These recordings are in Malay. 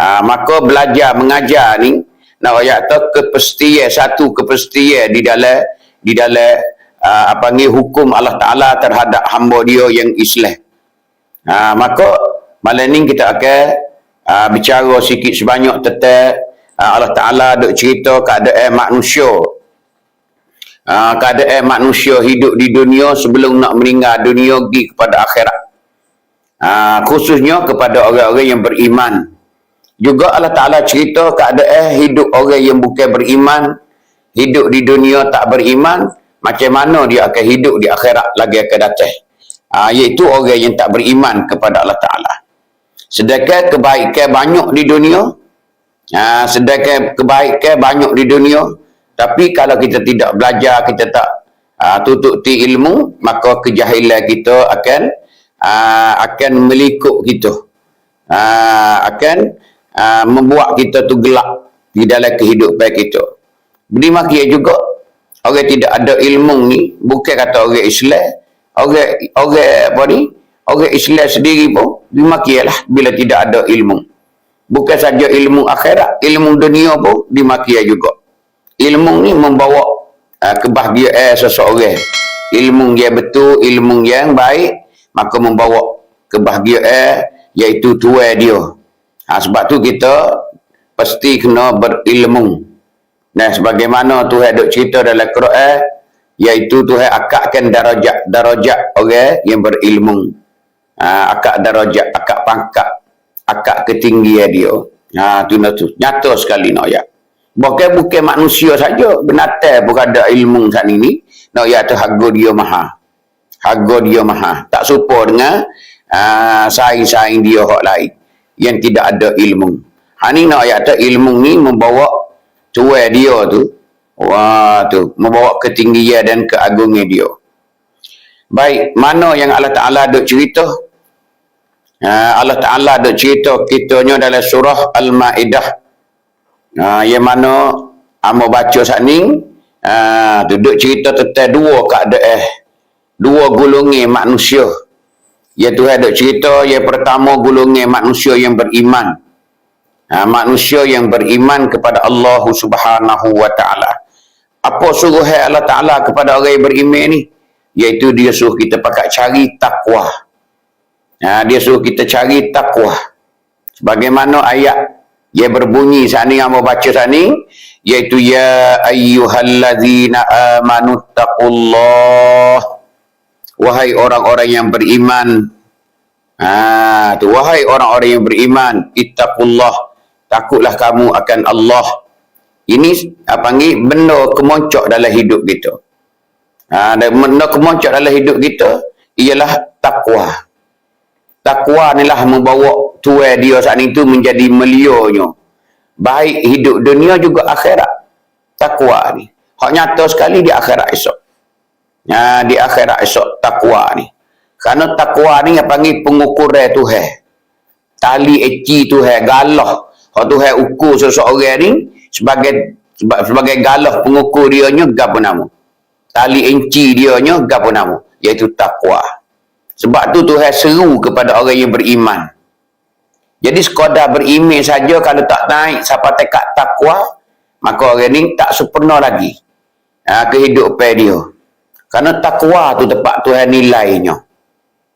Maka belajar mengajar ni nak ayat tu kepastian, satu kepastian di dalam hukum Allah Taala terhadap hamba dia yang Islam. Maka malam ni kita akan bicara sikit sebanyak tentang Allah Taala duk cerita keadaan manusia. Keadaan manusia hidup di dunia sebelum nak meninggal dunia pergi kepada akhirat. Khususnya kepada orang-orang yang beriman. Juga Allah Ta'ala cerita keadaan hidup orang yang bukan beriman, hidup di dunia tak beriman, macam mana dia akan hidup di akhirat lagi akan datang. Iaitu orang yang tak beriman kepada Allah Ta'ala. Sedangkan kebaikan banyak di dunia, tapi kalau kita tidak belajar, kita tak tututi ilmu, maka kejahilan kita akan melikuk kita. Akan membuat kita tu gelap di dalam kehidupan kita. Berdimakia juga orang tidak ada ilmu ni, bukan kata orang Islam, orang Islam sendiri pun dimakialah bila tidak ada ilmu. Bukan saja ilmu akhirat, ilmu dunia pun dimakia juga. Ilmu ni membawa kebahagiaan seseorang. Ilmu yang betul, ilmu yang baik, maka membawa kebahagiaan, iaitu tuai dia. Sebab tu kita pasti kena berilmu. Nah, sebagaimana Tuhan duk cerita dalam Quran, iaitu Tuhan akakkan darajat orang yang berilmu. Akak darajat, akak pangkat, akak ketinggian dia. Tu nyata sekali nak ayat. Bukan manusia saja, binatang pun ada ilmu saat ini. Nak ayat tu harga dia maha. Harga dia maha. Tak serupa dengan saing-saing dia hak lain yang tidak ada ilmu. Ni nak ayat tu ilmu ni membawa tuai dia tu. Membawa ketinggian dan keagungan dia. Baik, mana yang Allah Ta'ala duk cerita? Allah Ta'ala duk cerita kitanya dalam surah Al-Ma'idah. Yang mana amo baca saat ni, duk cerita tentang dua keadaan, dua golongan manusia. Yang Tuhan duk cerita, yang pertama golongan manusia yang beriman. Manusia yang beriman kepada Allah Subhanahu wa Ta'ala. Apa suruh Allah Ta'ala kepada orang yang beriman ni? Iaitu dia suruh kita pakai cari takwa. Dia suruh kita cari takwa. Sebagaimana ayat yang berbunyi saat ni, yang mau baca saat ni, iaitu ya ayyuhallazina amanu taqullah. Wahai orang-orang yang beriman. Wahai orang-orang yang beriman, ittaqullah, takutlah kamu akan Allah. Ini benda kemoncok dalam hidup kita. Benda kemoncok dalam hidup kita ialah takwa. Takwa inilah membawa tuai dia saat itu menjadi melionya. Baik hidup dunia juga akhirat. Takwa ni hak nyata sekali di akhirat esok. Di akhirat esok takwa ni. Kerana takwa ni yang panggil pengukuran Tuhan. Tali eci Tuhan, galah. Hak Tuhan ukur seseorang ni sebagai galah pengukur dia nya gapo nama? Tali enci dia nya gapo nama? Iaitu takwa. Sebab tu Tuhan seru kepada orang yang beriman. Jadi sekadar beriman saja kalau tak naik sampai tekad takwa, maka orang ni tak sempurna lagi kehidupan dia. Kerana takwa tu tempat Tuhan nilainya.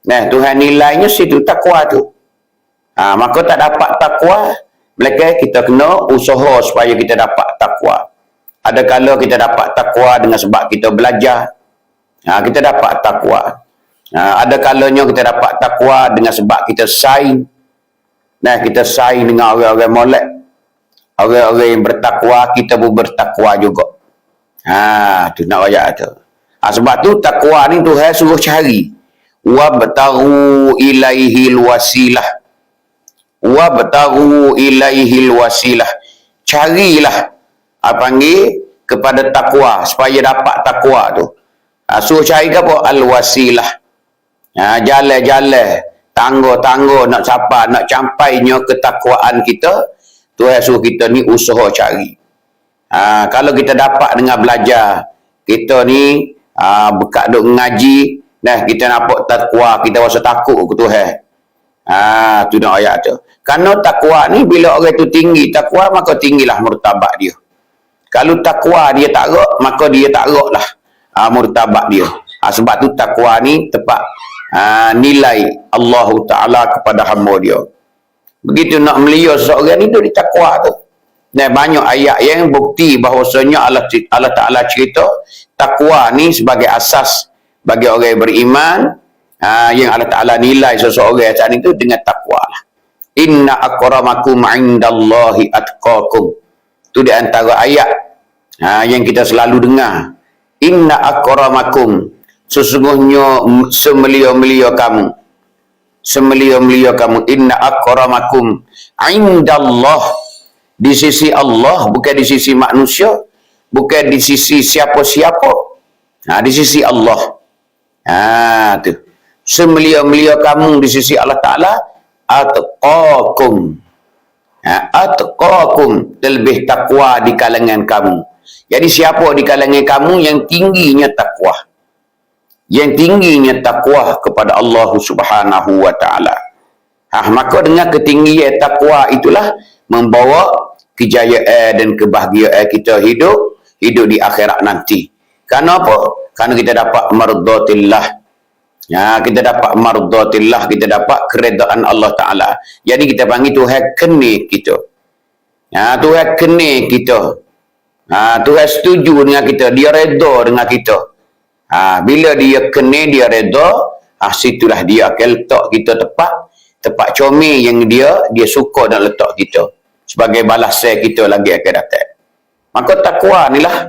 Tuhan nilainya situ takwa tu. Maka tak dapat takwa, melainkan kita kena usaha supaya kita dapat takwa. Ada kala kita dapat takwa dengan sebab kita belajar. Kita dapat takwa. Ada kalanya kita dapat takwa dengan sebab kita saing. Kita saing dengan orang-orang molek. Orang-orang yang bertakwa, kita pun bertakwa juga. Tu nak ayat tu. Sebab tu takwa ni Tuhan suruh cari. Wabtaghu ilaihil wasilah. Wabtaghu ilaihil wasilah. Carilah kepada takwa supaya dapat takwa tu. Suruh cari ke apa? Al-wasilah. Jalan-jalan, tangga-tangga nak campainya ketakwaan kita, Tuhan suruh kita ni usaha cari. Kalau kita dapat dengan belajar, kita ni bekat duk ngaji, kita nampak takwa, kita rasa takut ke Tuhan. Tu nak ayat tu. Kerana takwa ni bila orang tu tinggi takwa, maka tinggilah martabat dia. Kalau takwa dia tak rak, maka dia tak rak lah martabat dia. Sebab tu takwa ni tepat nilai Allah Ta'ala kepada hamba dia. Begitu nak melia seorang ni tu di takwa tu. Nah, banyak ayat yang bukti bahawasanya Allah Ta'ala cerita takwa ni sebagai asas bagi orang yang beriman, yang Allah Ta'ala nilai seseorang saat itu dengan takwa lah. Inna akramakum indallahi atqakum. Itu di antara ayat yang kita selalu dengar. Inna akramakum, sesungguhnya semelia-melia kamu. Semelia-melia kamu. Inna akramakum indallah, di sisi Allah, bukan di sisi manusia, bukan di sisi siapa-siapa. Di sisi Allah. Tu. Semelia-melia kamu di sisi Allah Ta'ala, atqakum. Atqakum, lebih takwa di kalangan kamu. Jadi siapa di kalangan kamu yang tingginya takwa? Yang tingginya takwa kepada Allah Subhanahu wa Ta'ala. Maka dengan ketinggian takwa itulah membawa kejayaan dan kebahagiaan kita hidup di akhirat nanti. Kerana apa? Kerana kita dapat mardatillah. Kita dapat mardatillah, kita dapat keredaan Allah Ta'ala. Jadi kita panggil Tuhan kena kita. Tuhan kena kita. Tuhan setuju dengan kita. Dia reda dengan kita. Bila dia kena, dia reda, situlah dia akan letak kita tepat comel yang dia suka dan letak kita. Sebagai balasan kita lagi akan datang. Maka takwa ni lah.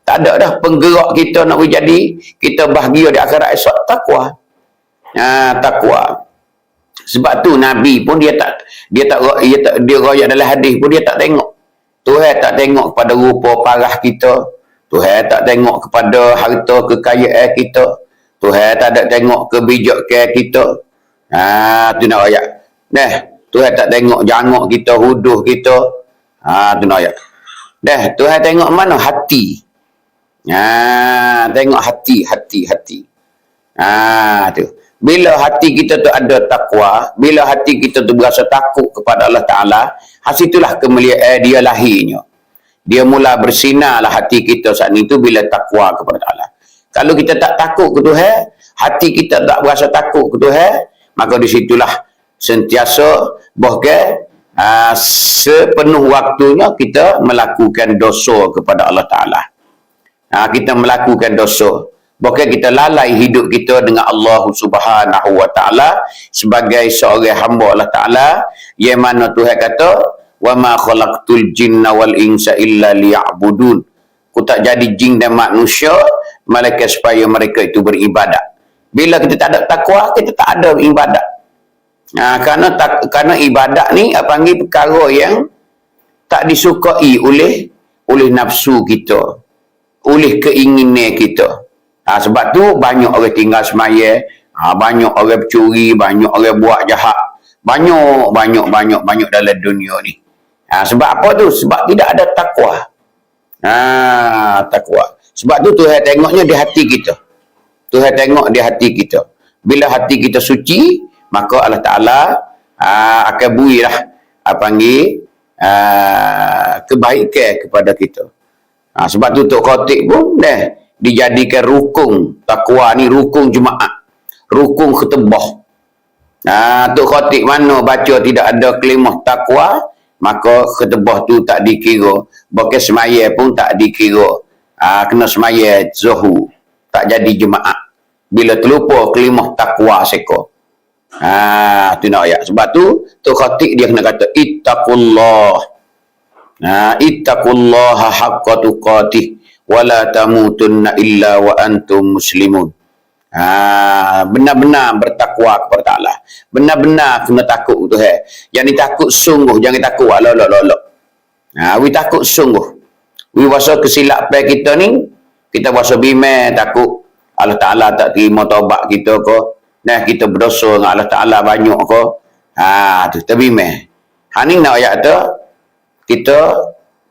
Tak ada dah penggerak kita nak jadi kita bahagia di akhirat esok. Takwa. Takwa. Sebab tu Nabi pun dia royak dalam hadis pun dia tak tengok. Tuhan tak tengok kepada rupa parah kita. Tuhan tak tengok kepada harta kekayaan kita. Tuhan tak ada tengok kebijakan kita. Tu nak royak. Tuhan tak tengok jangok kita, huduh kita. Tu nak royak. Tuhan tengok mana? Hati. Tengok hati. Tu. Bila hati kita tu ada takwa, bila hati kita tu berasa takut kepada Allah Ta'ala, situlah kemuliaan dia lahirnya. Dia mula bersinarlah hati kita saat itu bila takwa kepada Allah. Kalau kita tak takut ke Tuhan, hati kita tak berasa takut ke Tuhan, maka di situlah sentiasa bahkan sepenuh waktunya kita melakukan dosa kepada Allah Ta'ala. Kita melakukan dosa. Bahkan kita lalai hidup kita dengan Allah Subhanahu wa Ta'ala sebagai seorang hamba Allah Ta'ala, yang mana Tuhan kata, wa ma khalaqtul jinna wal insa illa liya'budun. Ku tak jadi jin dan manusia malaikat supaya mereka itu beribadat. Bila kita tak ada takwa, kita tak ada ibadat. Karena ibadat ni panggil perkara yang tak disukai oleh nafsu kita, oleh keinginan kita. Sebab tu banyak orang tinggal semaya, banyak orang bercuri, banyak orang buat jahat, banyak dalam dunia ni. Sebab apa tu? Sebab tidak ada takwa. Takwa. Sebab tu Tuhan tengoknya di hati kita. Tuhan tengok di hati kita. Bila hati kita suci, maka Allah Ta'ala akan berilah panggil kebaikan kepada kita. Sebab tu Tok Khatib pun dijadikan rukun takwa ni, rukun jemaah, rukun ketebah. Tok Khatib mana baca tidak ada kalimah takwa, maka ketebah tu tak dikira. Bahkan semaya pun tak dikira. Kena semaya zuhur, tak jadi jemaah bila terlupa kalimah takwa seko. Tu nak ayat. Sebab tu Tok Khatib dia kena kata ittaqullah. Ittaqullaha haqqa tuqatih wala tamutunna illa wa antum muslimun. Benar-benar bertakwa kepada Allah. Benar-benar kena takut Tuhan. Yang ni takut sungguh, jangan takut lolok-lolok. We takut sungguh. We rasa kesilapan kita ni, kita rasa bimbang, takut Allah Ta'ala tak terima taubat kita ke. Kita berdosa dengan Allah Ta'ala banyak ke. Tu terbimbang. Ni nak ayat tu, kita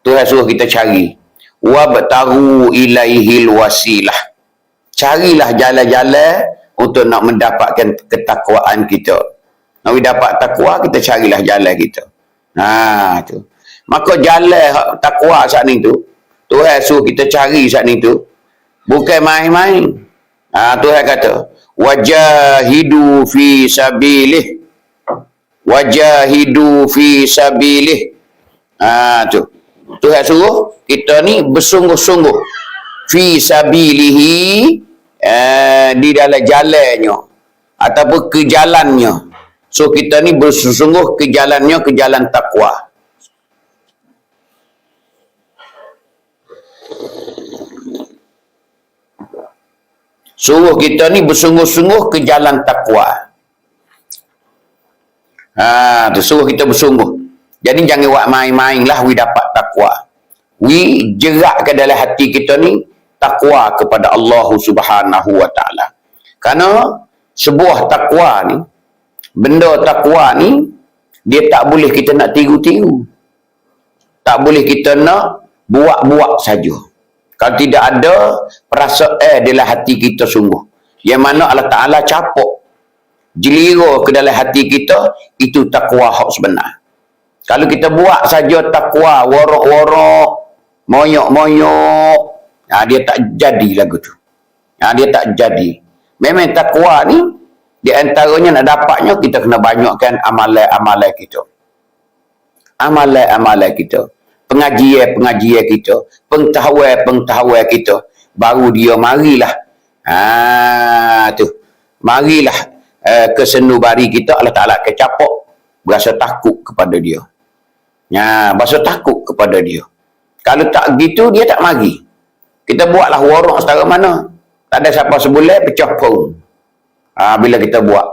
Tuhan suruh kita cari. Wabtaru ilaihil wasilah. Carilah jalan-jalan untuk nak mendapatkan ketakwaan kita. Nak dapat takwa, kita carilah jalan kita. Tu. Maka jalan takwa saat ni tu, Tuhan suruh kita cari saat ni tu, bukan main-main. Tuhan kata, wajahidu fi sabilih. Wajahidu fi sabilih. Tu. Tuhan suruh kita ni bersungguh-sungguh fi sabilihi, di dalam jalannya ataupun ke jalannya. So kita ni bersungguh ke jalannya, ke jalan takwa. Suruh kita ni bersungguh-sungguh ke jalan takwa. Tu suruh kita bersungguh. Jadi jangan buat main-main lah we dapat takwa. We jerak ke dalam hati kita ni takwa kepada Allah Subhanahu wa taala. Karena sebuah takwa ni, benda takwa ni, dia tak boleh kita nak tiru-tiru. Tak boleh kita nak buat-buat saja. Kalau tidak ada perasaan dalam hati kita sungguh, yang mana Allah Ta'ala capuk jelira ke dalam hati kita, itu takwa hak sebenar. Kalau kita buat saja takwa worok-worok, moyok-moyok, dia tak jadi lagu tu. Dia tak jadi. Memang takwa ni, di antaranya nak dapatnya, kita kena banyakkan amalan-amalan kita. Amalan-amalan kita. Pengajian-pengajian kita. Pengetahuan-pengetahuan kita. Baru dia marilah. Tu. Marilah ke senubari kita, Allah Ta'ala kecapuk. Berasa takut kepada dia. Berasa takut kepada dia. Kalau tak gitu, dia tak mari. Kita buatlah warok setara mana. Tak ada siapa sebulan, pecah pun. Bila kita buat.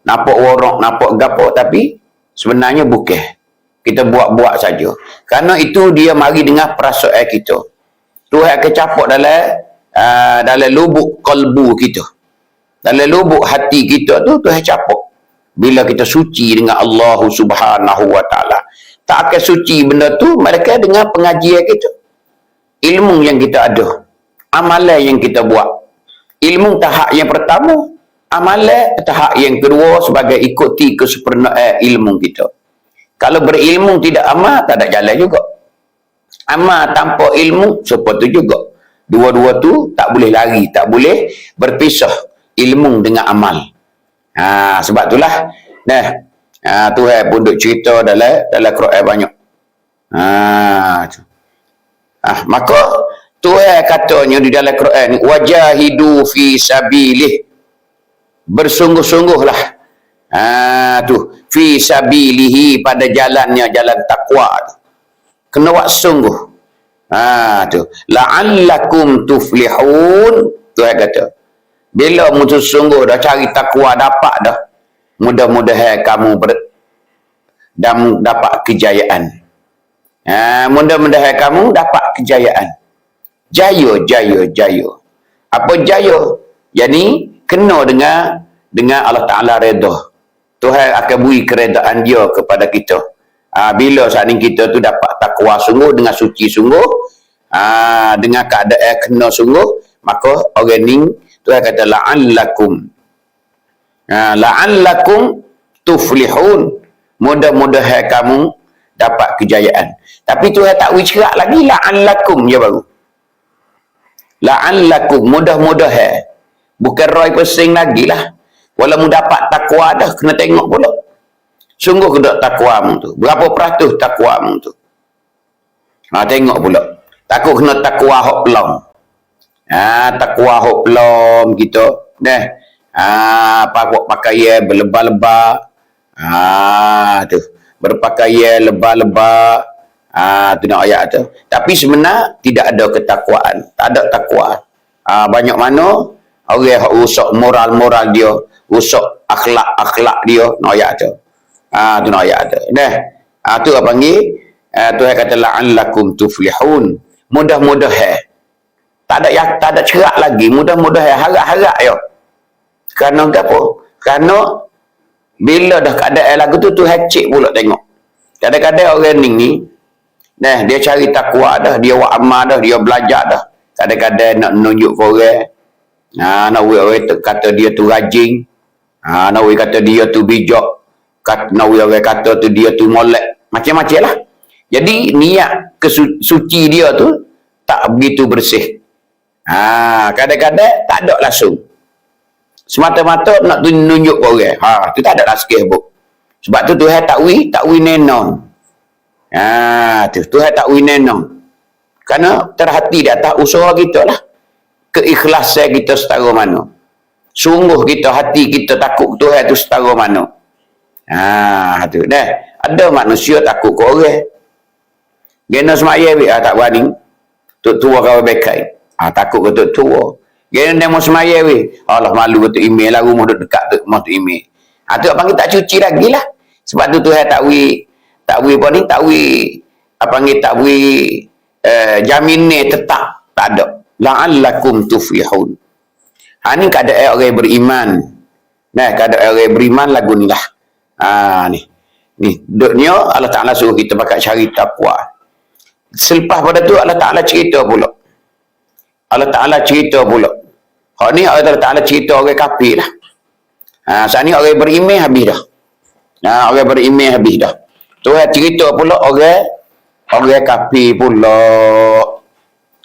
Nampak warok, nampak gapo, tapi sebenarnya bukan. Kita buat-buat saja. Kerana itu dia mari dengan perasaan kita. Tuhan akan capuk dalam lubuk kalbu kita. Dalam lubuk hati kita tu, Tuhan capuk. Bila kita suci dengan Allah Subhanahu wa taala. Tak akan suci benda tu, mereka dengan pengajian kita. Ilmu yang kita ada. Amalan yang kita buat. Ilmu tahap yang pertama. Amalan tahap yang kedua sebagai ikuti kesempurnaan ilmu kita. Kalau berilmu tidak amal, tak ada jalan juga. Amal tanpa ilmu, seperti juga. Dua-dua tu tak boleh lari, tak boleh berpisah. Ilmu dengan amal. Sebab itulah, Tuhan pun duk cerita dalam Quran banyak. Maka, Tuhan katanya di dalam Quran ni, wajahidu fi sabilih. Bersungguh-sungguhlah. Tu fi sabilihi, pada jalannya, jalan takwa tu. Kena buat sungguh. Tu la'allakum tuflihun. Tuhan kata, bila mutus sungguh dah cari takwa dapat dah, mudah-mudahan kamu dapat kejayaan. Mudah-mudahan kamu dapat kejayaan. Jaya. Apa jaya? Yani kena dengan Allah Ta'ala redha. Tuhan akan beri keredaan dia kepada kita. Bila saat ni kita tu dapat takwa sungguh, dengan suci sungguh, dengan keadaan kena sungguh, maka orang ni Tuhan kata la'allakum tuflihun. Mudah-mudahan kamu dapat kejayaan. Tapi Tuhan tak wicerak lagi la'allakum je baru. La'allakum, mudah-mudahan. Bukan roy pesing lagi lah. Walaupun dapat takwa dah, kena tengok pula. Sungguh ke tak takwamu tu? Berapa peratus takwamu tu? Tengok pula. Takut kena takwa hok pelong. Takwa hok pelong kita. Pakaian berlebar-lebar. Tu. Berpakaian lebar-lebar. Tu nak ayat tu. Tapi sebenarnya tidak ada ketakwaan. Tak ada takwa. Banyak mana orang yang rusak moral-moral dia. Rusak akhlak-akhlak dia. Nak ayat tu. Tu nak ayat tu. Tu apa panggil? Tuhan kata la'allakum tuflihun. Mudah-mudahan. Tak ada cerak lagi. Mudah-mudahan. Harap-harap ya. Kerana apa? Kerana bila dah keadaan lagu tu, Tuhan cek pula tengok. Kadang-kadang orang ni, dia cari takwa dah, dia buat amal dah, dia belajar dah. Kadang-kadang nak menunjuk ke orang. Nak orang kata dia tu rajin. Nawi kata dia tu bijak, nawi orang kata tu dia tu molek, macam-macam lah. Jadi niat suci dia tu tak begitu bersih. Kadang-kadang tak ada langsung. Semata-mata nak tunjuk orang. Tu tak ada lah sikit pun. Sebab tu Tuhan takwi nenon. Tu Tuhan takwi nenon. Kerana terhati di atas usaha kita lah. Keikhlasan kita setara mana. Sungguh kita, hati kita takut Tuhan tu setara mana. Tu dah. Ada manusia takut ke orang. Gena semaya tak berani. Tuk tua kau bekai. Takut ke tuk tua. Gena demo semaya Allah malu ke tuk email lah. Rumah duduk dekat tuk rumah tuk email. Tu apa panggil tak cuci lagi lah. Sebab tu Tuhan takwi apa ni, takwi jamin ni tetap tak ada. La'allakum tuflihun. Ni keadaan orang beriman. Keadaan orang beriman lagu ni lah. Ni duknya Allah Ta'ala suruh kita pakai cari taqwa. Selepas pada tu Allah Ta'ala cerita pula. Hak ni Allah Ta'ala cerita orang kafir lah. Saat ni orang beriman habis dah. Orang beriman habis dah. Tuhan cerita pula orang kafir pula.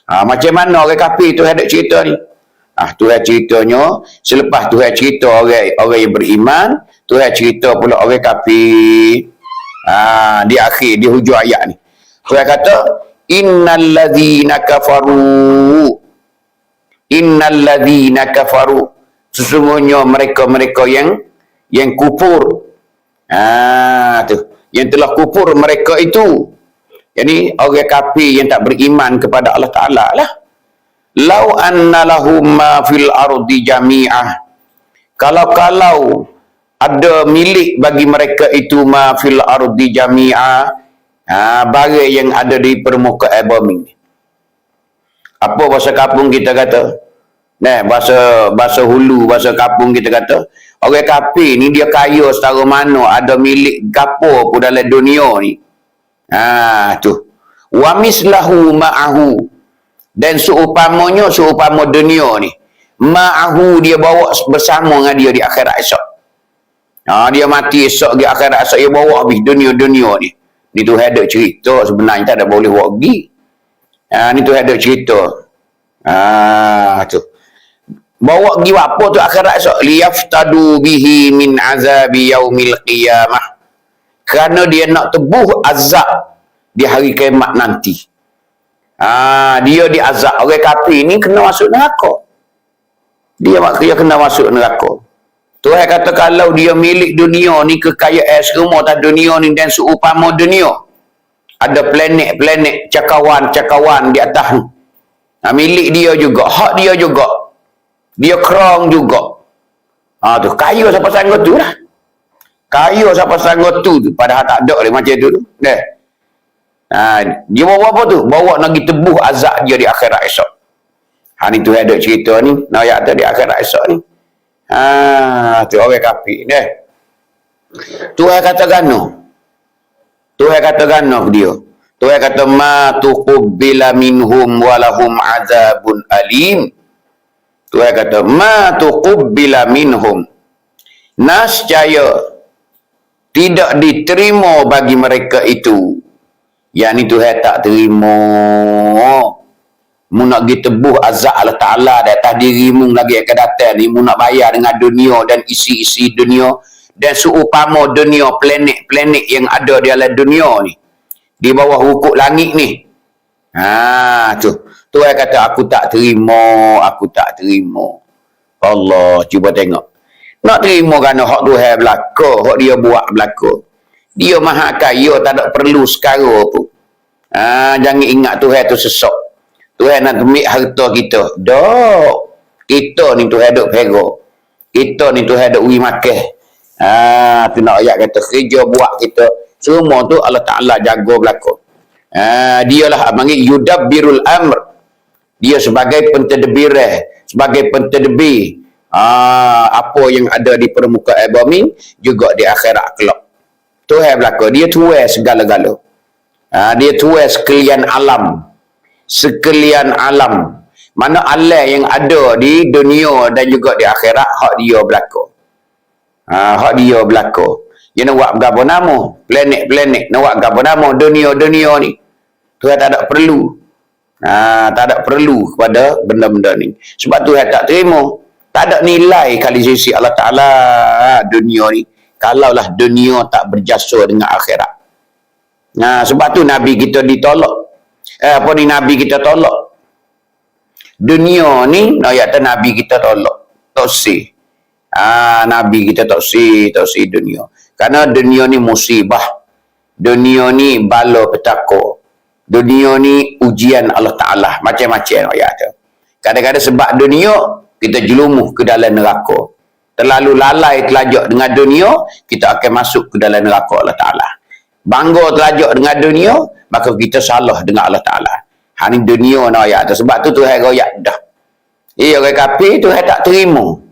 Macam mana orang kafir Tuhan ada cerita ni? Tuhan ceritanya, selepas Tuhan cerita orang yang beriman, Tuhan cerita pula orang kafir. Di akhir, di hujung ayat ni. Tuhan kata, innalladzina kafaru, sesungguhnya mereka-mereka yang kufur. Tu, yang telah kufur mereka itu. Jadi orang kafir yang tak beriman kepada Allah Ta'ala lah. Lau anna lahum ma fil ardi jami'ah. Kalau ada milik bagi mereka itu ma fil ardi jami'ah. Barang yang ada di permukaan bumi. Apa bahasa kampung kita kata? Bahasa hulu, bahasa kampung kita kata, orang kafir ni dia kaya setara mana, ada milik gapo pun dalam dunia ni. Tu. Wa mislahu ma'ahu. Dan seumpama dunia ni. Ma'ahu dia bawa bersama dengan dia di akhirat esok. Dia mati esok di akhirat esok, dia bawa habis dunia-dunia ni. Ni Tuhan ada cerita sebenarnya tak ada boleh buat pergi. Ni Tuhan ada cerita. Tu. Bawa pergi apa tu akhirat esok? Liyaftadu bihi min azabi yaumil qiyamah. Kerana dia nak tebuh azab di hari kiamat nanti. Dia diazab. Orang kafir ni kena masuk neraka. Dia kena masuk neraka. Tuhan kata kalau dia milik dunia ni, kekayaan semua atas dunia ni dan seumpama dunia. Ada planet-planet, cakawan-cakawan di atas ni. Milik dia juga. Hak dia juga. Dia kerang juga. Tu kaya siapa sanggup tu lah. Kaya siapa sanggup tu. Padahal tak ada macam tu. Dia bawa apa tu? Bawa nak pergi tebuh azab dia di akhirat esok. Ni Tuhan ada cerita ni. Ayat tu di akhirat esok ni. Tu orang kafir ni. Tuhan kata gano ke dia. Tuhan kata ma tuqbila minhum walahum azabun alim. Tuhan kata ma tuqbila minhum. Nascaya tidak diterima bagi mereka itu. Yang ni Tuhan tak terima. Mu nak pergi tebuh azab Allah Ta'ala di atas dirimu lagi akan datang ni. Mu nak bayar dengan dunia dan isi-isi dunia. Dan seumpama dunia, planet-planet yang ada di dalam dunia ni. Di bawah hukuk langit ni. Tu. Tuhan kata aku tak terima. Allah, cuba tengok. Nak terima kerana hak Tuhan belaka. Hak dia buat belaka. Dia maha kaya, tak ada perlu sekarang pun. Jangan ingat Tuhan tu sesak. Tuhan nak ambil harta kita. Dok. Kita ni Tuhan duk pera. Kita ni Tuhan duk ui makan. Tu nak ayat kata kerja buat kita. Semua tu Allah Ta'ala jaga belakang. Dialah panggil yudabbirul amr. Dia sebagai pentadbir. Sebagai pentadbir. Apa yang ada di permukaan bumi juga di akhirat kelak. Tuhan belakang. Dia tuai segala-gala. Dia tuai sekalian alam. Mana alam yang ada di dunia dan juga di akhirat hak dia berlaku. Hak dia berlaku. Dia nak buat berapa nama? Planet-planet. Nak buat berapa nama? Dunia-dunia ni. Tuhan tak ada perlu. Tak ada perlu kepada benda-benda ni. Sebab Tuhan tak terima. Tak ada nilai kali sisi Allah Ta'ala dunia ni. Kalaulah dunia tak berjasa dengan akhirat. Sebab tu Nabi kita ditolak. Nabi kita tolak. Dunia ni, Nabi kita tolak. Tak sih. Nabi kita tak sih dunia. Karena dunia ni musibah. Dunia ni bala petaka. Dunia ni ujian Allah Ta'ala. Macam-macam ayat tu. Kadang-kadang sebab dunia, kita jelumuh ke dalam neraka. Terlalu lalai telajak dengan dunia, kita akan masuk ke dalam neraka Allah Ta'ala. Bangga telajak dengan dunia, maka kita salah dengan Allah Ta'ala. Ini dunia ni ayat tu. Sebab tu Tuhan royak dah. Orang kafir Tuhan tak terima.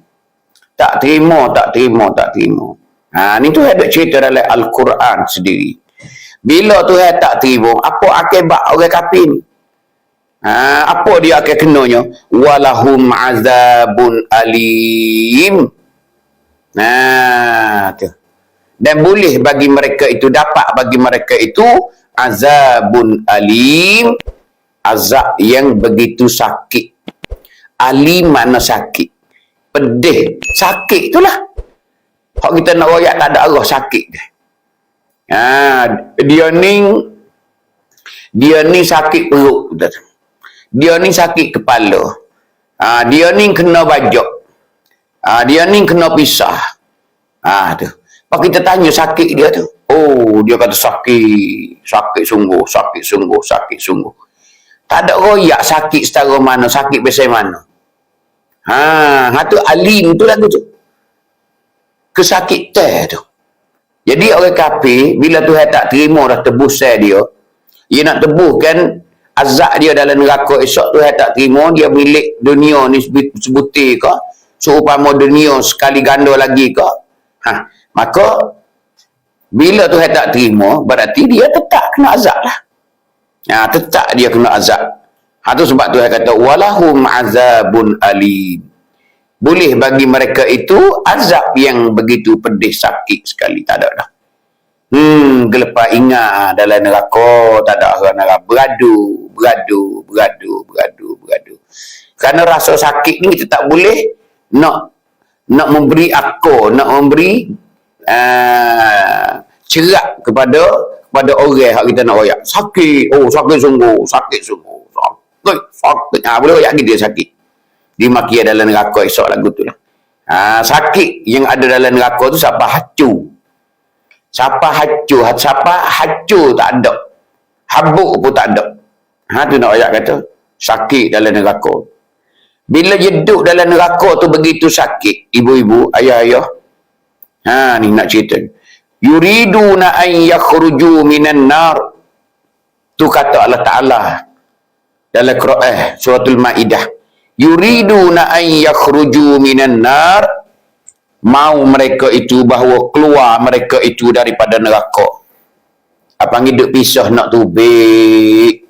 Tak terima. Ni Tuhan ada cerita dalam Al-Quran sendiri. Bila Tuhan tak terima, apa akibat orang kafir ni? Apa dia akan kenanya? Walahum azabun alim. Tu. Dan boleh bagi mereka itu, dapat bagi mereka itu azabun alim. Azab yang begitu sakit. Alim mana sakit? Pedih. Sakit itulah. Kalau kita nak royak tak ada arah sakit dia. Dia ni sakit perut. Dia ni sakit kepala. Dia ni kena bajak. Dia ni kena pisah. Tu. Kalau kita tanya sakit dia tu. Dia kata sakit. Sakit sungguh. Tak ada royak sakit setara mana. Sakit biasa mana. Tu alim tu lagu tu. Kesakitan tu. Jadi orang kafir, bila Tuhan tak terima dah tebusan dia, dia nak tebuskan azab dia dalam neraka esok, Tuhan tak terima, dia milik dunia ni sebutir ke, seumpama dunia sekali ganda lagi ke. Maka, bila Tuhan tak terima, berarti dia tetap kena azab lah. Tetap dia kena azab. Tu sebab Tuhan kata, walahum azabun alim. Boleh bagi mereka itu azab yang begitu pedih, sakit sekali. Tak ada dah. Gelepah ingat dalam neraka. Tak ada orang neraka. Beradu. Kerana rasa sakit ni kita tak boleh nak memberi akor, nak memberi cerak kepada orang yang kita nak royak. Sakit. Sakit sungguh. Sakit. Boleh royak gitu sakit. Dimaki dalam neraka esok lagu tu lah. Sakit yang ada dalam neraka tu siapa hacu. Siapa hacu tak ada. Habuk pun tak ada. Tu nak ayat kata. Sakit dalam neraka. Bila dia duduk dalam neraka tu begitu sakit. Ibu-ibu, ayah-ayah. Ni nak cerita. Yuriduna an yakhruju minan nar. Tu kata Allah Ta'ala. Dalam Quran, suratul Ma'idah. Yuriduna an yakhruju minan nar, mau mereka itu bahawa keluar mereka itu daripada neraka. Panggil duk pisah nak tubik.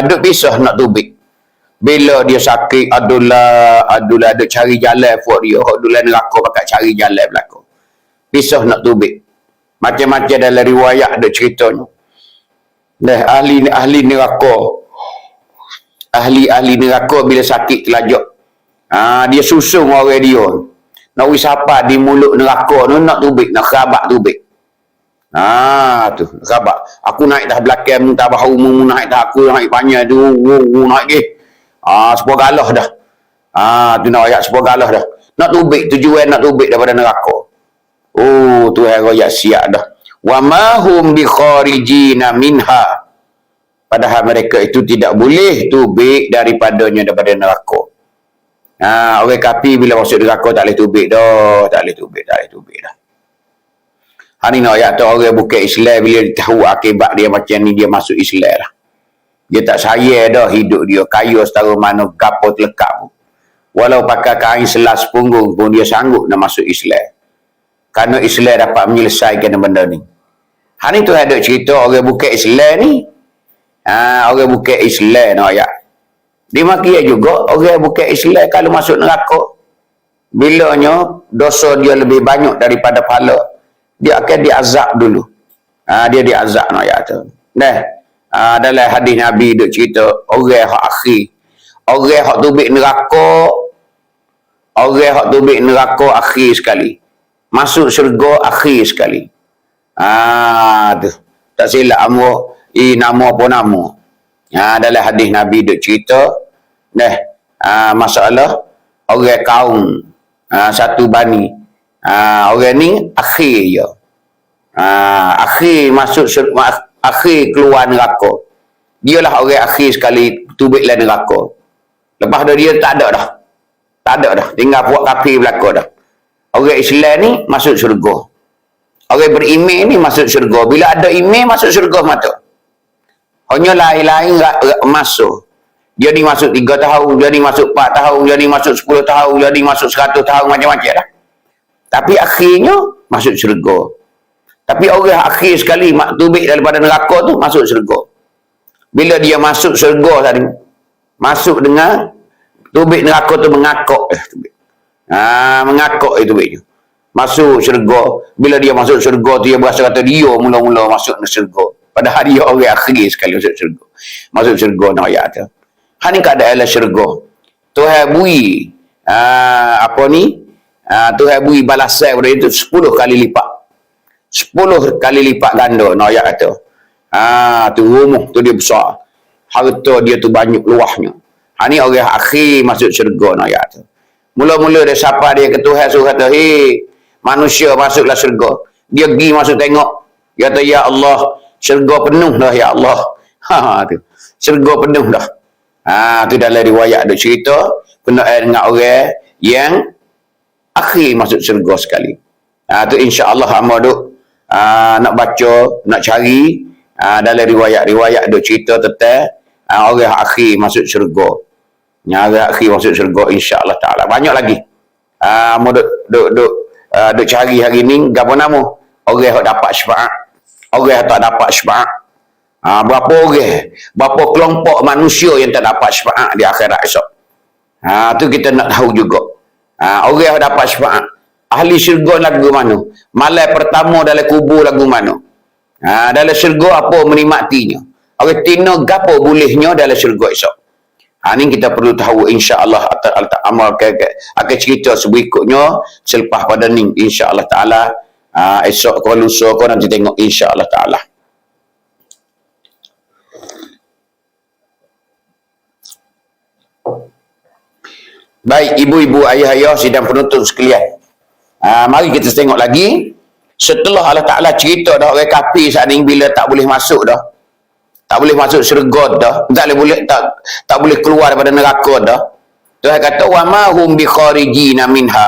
Duk pisah nak tubik. Bila dia sakit, adulah duk cari jalan buat dia. Adulah neraka pakai cari jalan belakang. Pisah nak tubik. Macam-macam dalam riwayat duk ceritanya. Ahli neraka. Ahli neraka bila sakit telajak. Dia susung orang dia. Nak wisapa di mulut neraka tu nak tubik, nak kerabat tubik. Tu, kerabat. Aku naik dah belakang, tak bahu mu naik dah aku naik panjang tu, naik ke. Sebuah galah dah. Tu nak ayat sebuah galah dah. Nak tubik, tujuan nak tubik daripada neraka. Tuhan royak siap dah. Wa ma hum bi kharijina minha. Padahal mereka itu tidak boleh tubik daripadanya daripada neraka. Orang kafir bila masuk neraka tak boleh tubik dah. Tak boleh tubik dah. Hari ni ayat tu orang bukan Islam bila dia tahu akibat dia macam ni, dia masuk Islam lah. Dia tak sayang dah hidup dia. Kaya setara mana, gapo terlekat pun. Walau pakai kain selas punggung pun dia sanggup nak masuk Islam. Kerana Islam dapat menyelesaikan benda ni. Hari ni tu ada cerita orang bukan Islam ni. Orang bukan Islam nak ayat. Dimaki juga orang bukan Islam kalau masuk neraka. Bilanya dosa dia lebih banyak daripada pahala, dia akan diazab dulu. Dia diazab no ayat tu. Dalam hadis Nabi duk cerita orang hak akhir, orang hak tubik neraka, orang hak tubik neraka akhir sekali, masuk syurga akhir sekali. Tu tak silap nama apa nama. Dalam hadis Nabi duk cerita masalah orang kaum satu bani, orang ni akhir je, akhir masuk akhir keluar neraka. Dialah orang akhir sekali tubiklah neraka. Lepas tu dia tak ada dah, tinggal buat kafir belaka dah. Orang Islam ni masuk syurga, orang beriman ni masuk syurga. Bila ada iman masuk syurga mata. Hanya lain-lain masuk. Dia ni masuk 3 tahun, dia ni masuk 4 tahun, dia ni masuk 10 tahun, dia ni masuk 100 tahun, macam-macam dah. Tapi akhirnya masuk syurga. Tapi orang akhir sekali tubik daripada neraka tu masuk syurga. Bila dia masuk syurga tadi, masuk dengan tubik neraka tu mengakak. Mengakak itu tubiknya. Masuk syurga. Bila dia masuk syurga tu, dia berasa kata dia mula-mula masuk ke syurga. Padahal dia orang akhir sekali masuk syurga. Masuk syurga nak ayat tu. Ni keadaan syurga. Tuhan bui Tuhan bui balasan pada itu 10 kali lipat. 10 kali lipat ganda nak ayat kata. Tu rumah tu dia besar. Harta dia tu banyak luahnya. Ni orang akhir masuk syurga nak ayat tu. Mula-mula dia siapa dia ke Tuhan suruh kata, "Hei, manusia masuklah syurga." Dia pergi masuk tengok. Dia kata, "Ya Allah, syurga penuh dah ya Allah." Tu. Syurga penuh dah. Tu dalam riwayat ada cerita berkenaan dengan orang yang akhir masuk syurga sekali. Tu insya-Allah hamba duk nak baca, nak cari dalam riwayat-riwayat ada cerita tentang orang akhir masuk syurga. Orang akhir masuk syurga insya-Allah taala. Banyak lagi. Hamba duk cari hari ni gapo nama? Orang yang dapat syafaat. Orang yang tak dapat syafaat. Berapa orang, berapa kelompok manusia yang tak dapat syafaat di akhirat esok. Tu kita nak tahu juga. Orang yang dapat syafaat, ahli syurga lagu mana? Malam pertama dalam kubur lagu mana? Dalam syurga apa menikmatinya? Orang tina gapo bolehnya dalam syurga esok. Ni kita perlu tahu insya-Allah amal akan cerita berikutnya selepas pada ni insya-Allah taala. Esok kau lusa kau nanti tengok insya-Allah taala. Baik ibu-ibu, ayah-ayah, sidang penonton sekalian. Mari kita tengok lagi. Setelah Allah Ta'ala cerita dah orang kafir saat ni bila tak boleh masuk dah. Tak boleh masuk syurga dah. Tak boleh keluar daripada neraka dah. Tuhan kata wa ma hum bi kharijina minha.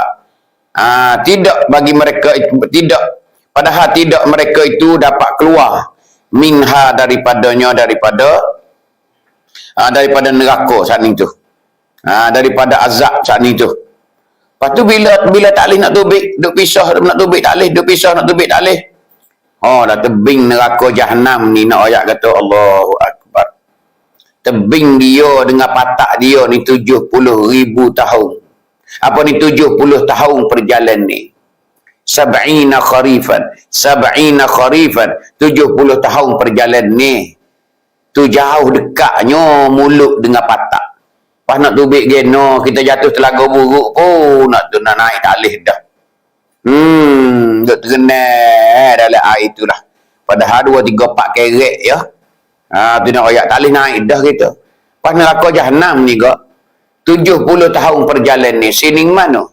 Tidak bagi mereka tidak, padahal tidak mereka itu dapat keluar minha daripada neraka saat ni tu. Daripada azab saat ni tu. Lepas tu bila tak boleh nak tubik, duk pisah nak tubik tak boleh, duk pisah nak tubik tak boleh. Dah tebing neraka jahanam ni nak ayat kata Allahu Akbar. Tebing dia dengan patak dia ni 70,000 tahun. Apa ni 70 tahun perjalanan ni? 70 kharifan. 70 tahun perjalanan ni. Tu jauh dekatnya mulut dengan patak. Pas nak tubik geno, kita jatuh telaga buruk pun nak naik tak boleh dah. Duk terkenal dalam air itulah. Padahal 2, 3, 4 kerek ya. Tu nak ayat tak boleh naik dah kita. Pas neraka jahanam ni kak, 70 tahun perjalanan ni. Sini mana?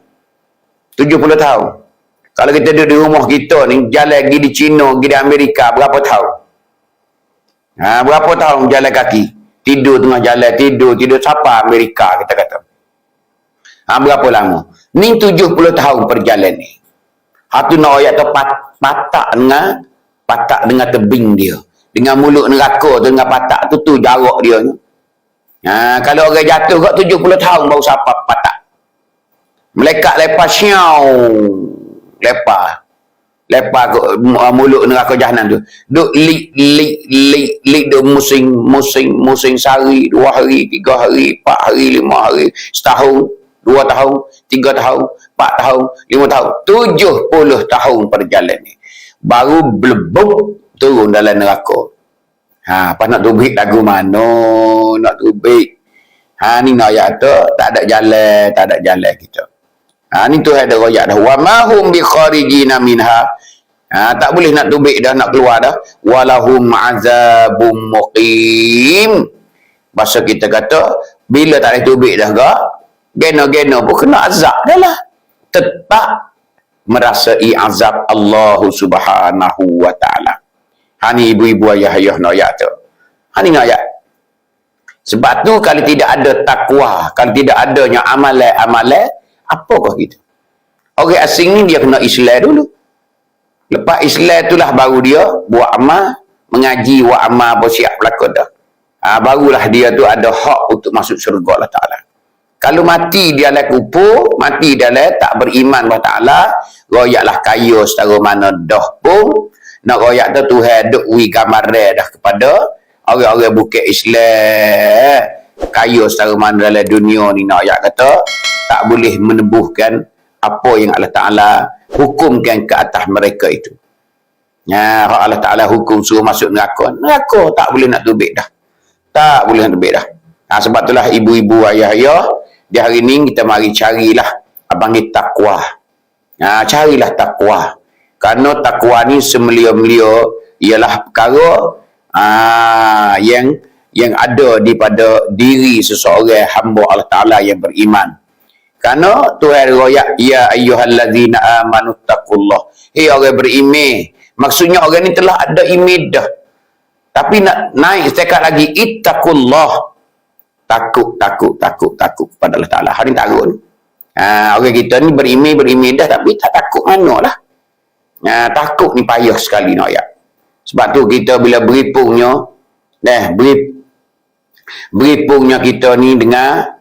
70 tahun. Kalau kita duduk di rumah kita ni, jalan pergi di China, pergi di Amerika, berapa tahun? Berapa tahun jalan kaki? Tidur tengah jalan, tidur siapa Amerika kita kata. Berapa lama? Ni 70 tahun perjalanan ni. Hatu nak ayat tu patak dengan tebing dia. Dengan mulut neraka tu dengan patak tu jarak dia ni. Kalau orang jatuh kat 70 tahun baru siapa patak. Melekat lepas siau. Lepas mulut neraka jahanam tu. Duk lik duk musim sehari, 2 hari, 3 hari, 4 hari, 5 hari, setahun, 2 2 tahun, 3 tahun, 4 tahun, 5 tahun, 70 tahun perjalanan ni. Baru blebuk turun dalam neraka. Apa nak tubik lagu mana? Nak tubik. Ni nak ayat tu, tak ada jalan kita. Ni tu ada royak dah. Wa ma hum bi kharijina minha. Tak boleh nak tubik dah, nak keluar dah. Walahum azabum muqim. Bahasa kita kata, bila tak boleh tubik dah gak, gena-gena pun kena azab dah lah. Tetap merasai azab Allah Subhanahu wa ta'ala. Ni ibu-ibu ayah-ayah nak ayat tu. Ni nak ayat. Sebab tu kalau tidak ada takwa, kalau tidak adanya amalan, apakah kita? Orang asing ni dia kena Islam dulu. Lepas Islam itulah baru dia buat amal, mengaji, buat amal, bersiap pelakon dah. Barulah dia tu ada hak untuk masuk syurga Allah Ta'ala. Kalau mati dia lah kupur, mati dia lah tak beriman Allah Ta'ala, royaklah kaya setara mana dah pun, nak royak tu Tuhan duk wi gambar dah kepada orang-orang bukit Islam, kaya setara mana dalam dunia ni, nak royak kata, tak boleh menebuhkan apa yang Allah Ta'ala hukumkan ke atas mereka itu. Allah Ta'ala hukum suruh masuk neraka tak boleh nak tubik dah. Tak boleh nak tubik dah. Sebab itulah ibu-ibu, ayah-ayah, di hari ni kita mari carilah abang ni takwa. Carilah takwa. Kerana takwa ni semelia-melia ialah perkara yang ada di pada diri seseorang hamba Allah Ta'ala yang beriman. Kerana Tuhan royak, ya ayyuhallazina amanu taqullah. Hei orang beriman. Maksudnya orang ni telah ada iman dah. Tapi nak naik setakat lagi, ittaqullah. Takut kepada Allah Ta'ala. Hari ni takut. Orang kita ni beriman dah, tapi tak takut mana lah. Takut ni payah sekali nak ayat. Sebab tu kita bila beripungnya, beripungnya kita ni dengan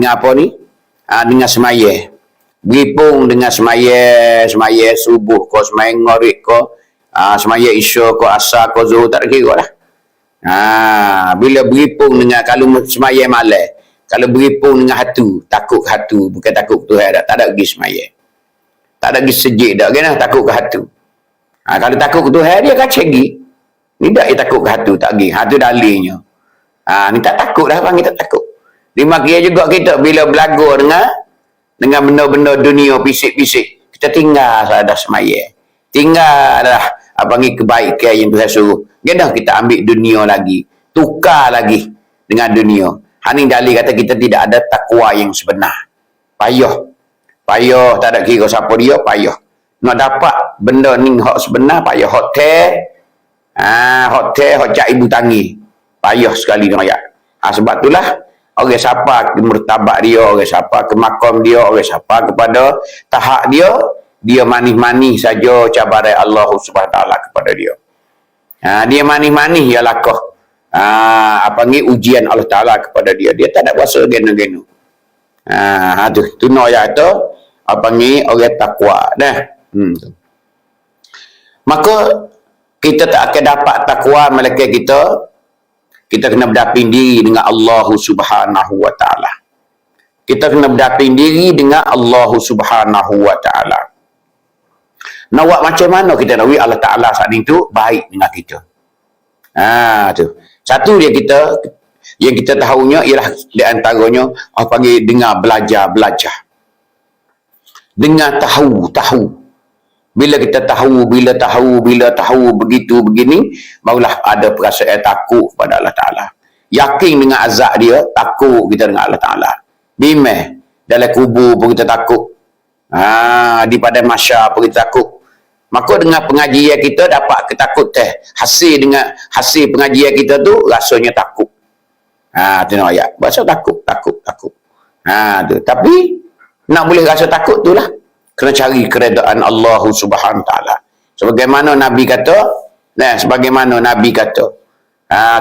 apa ni? Dengan semaya. Beripung dengan semaya subuh ko, semaya ngorek ko, semaya isya ko, asar ko, zuhur, tak ada kira lah. Bila beripung dengan, kalau semaya malam, kalau beripung dengan hatu, takut ke hatu, bukan takut ke Tuhan, tak ada lagi semaya. Tak ada lagi sejik dah, kena takut ke hatu. Kalau takut ke Tuhan, dia kacau lagi. Ni tak dia takut ke hatu, tak lagi. Hatu dalilnya. Ni tak takut dah, panggil tak takut. Lima kira juga kita bila berlagu dengan benda-benda dunia pisik-pisik, kita tinggal ada semaya. Tinggal adalah panggil kebaikan yang Tuhan suruh. Kena kita ambil dunia lagi, tukar lagi dengan dunia. Ini dalil kata kita tidak ada takwa yang sebenar. Payah, tak ada kira siapa dia, payah. Nak dapat benda ni hak sebenar, payah. Hak cak ibu tangi. Payah sekali nak ayat. Sebab itulah orang siapa ke mertabat dia, orang siapa ke makam dia, orang siapa kepada tahap dia, dia manis-manis saja cabaran Allah Subhanahu Taala kepada dia. Dia manis-manis ya lakah. Ujian Allah Taala kepada dia. Dia tak ada kuasa gena-gena. Tu no ayat tu orang takwa dah. Maka kita tak akan dapat takwa melainkan kita kena berdaping diri dengan Allah Subhanahu wa taala. Kita kena berdaping diri dengan Allah Subhanahu wa taala. Nak buat macam mana kita nak Allah Taala saat itu baik dengan kita. Tu. Satu dia yang kita tahunya ialah di antaranya dengar belajar. Dengar tahu. Bila kita tahu begitu begini, barulah ada perasaan takut kepada Allah Ta'ala. Yakin dengan azab dia, takut kita dengan Allah Ta'ala. Bimeh, dalam kubur pun kita takut. Di padang mahsyar pun kita takut. Maka dengan pengajian kita dapat ketakut hasil pengajian kita tu rasanya takut. Tu nak ayat. Bahasa takut. Tu. Tapi nak boleh rasa takut tu lah, kena cari keredaan Allah Subhanahu Taala. Sebagaimana Nabi kata,